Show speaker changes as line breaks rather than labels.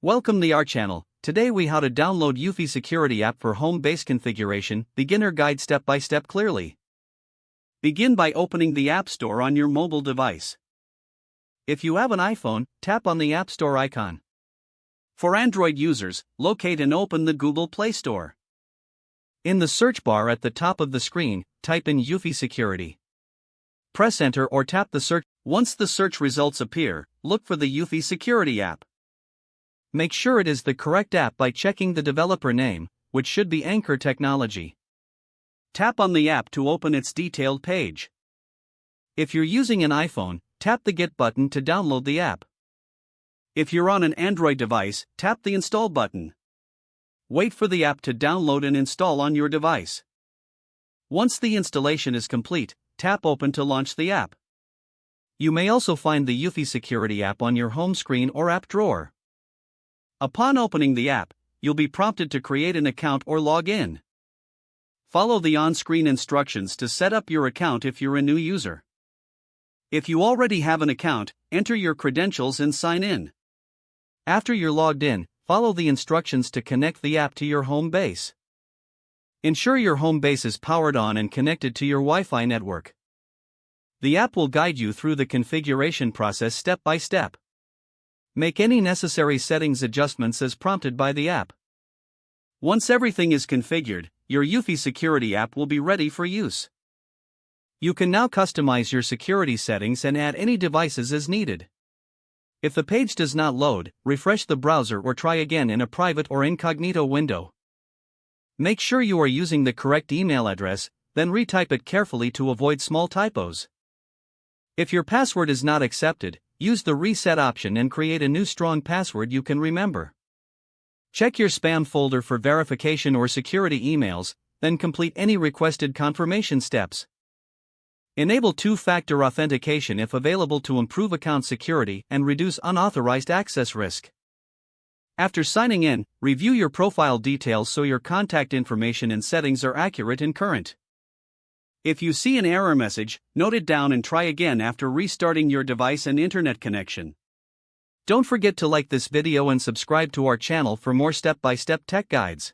Welcome to our channel. Today we how to download Eufy Security app for home base configuration, beginner guide step by step clearly. Begin by opening the App Store on your mobile device. If you have an iPhone, tap on the App Store icon. For Android users, locate and open the Google Play Store. In the search bar at the top of the screen, type in Eufy Security. Press enter or tap the search. Once the search results appear, look for the Eufy Security app. Make sure it is the correct app by checking the developer name, which should be Anchor Technology. Tap on the app to open its detailed page. If you're using an iPhone, tap the Get button to download the app. If you're on an Android device, tap the Install button. Wait for the app to download and install on your device. Once the installation is complete, tap Open to launch the app. You may also find the Eufy Security app on your home screen or app drawer. Upon opening the app, you'll be prompted to create an account or log in. Follow the on-screen instructions to set up your account if you're a new user. If you already have an account, enter your credentials and sign in. After you're logged in, follow the instructions to connect the app to your home base. Ensure your home base is powered on and connected to your Wi-Fi network. The app will guide you through the configuration process step by step. Make any necessary settings adjustments as prompted by the app. Once everything is configured, your Eufy Security app will be ready for use. You can now customize your security settings and add any devices as needed. If the page does not load, refresh the browser or try again in a private or incognito window. Make sure you are using the correct email address, then retype it carefully to avoid small typos. If your password is not accepted, use the reset option and create a new strong password you can remember. Check your spam folder for verification or security emails, then complete any requested confirmation steps. Enable two-factor authentication if available to improve account security and reduce unauthorized access risk. After signing in, review your profile details so your contact information and settings are accurate and current. If you see an error message, note it down and try again after restarting your device and internet connection. Don't forget to like this video and subscribe to our channel for more step-by-step tech guides.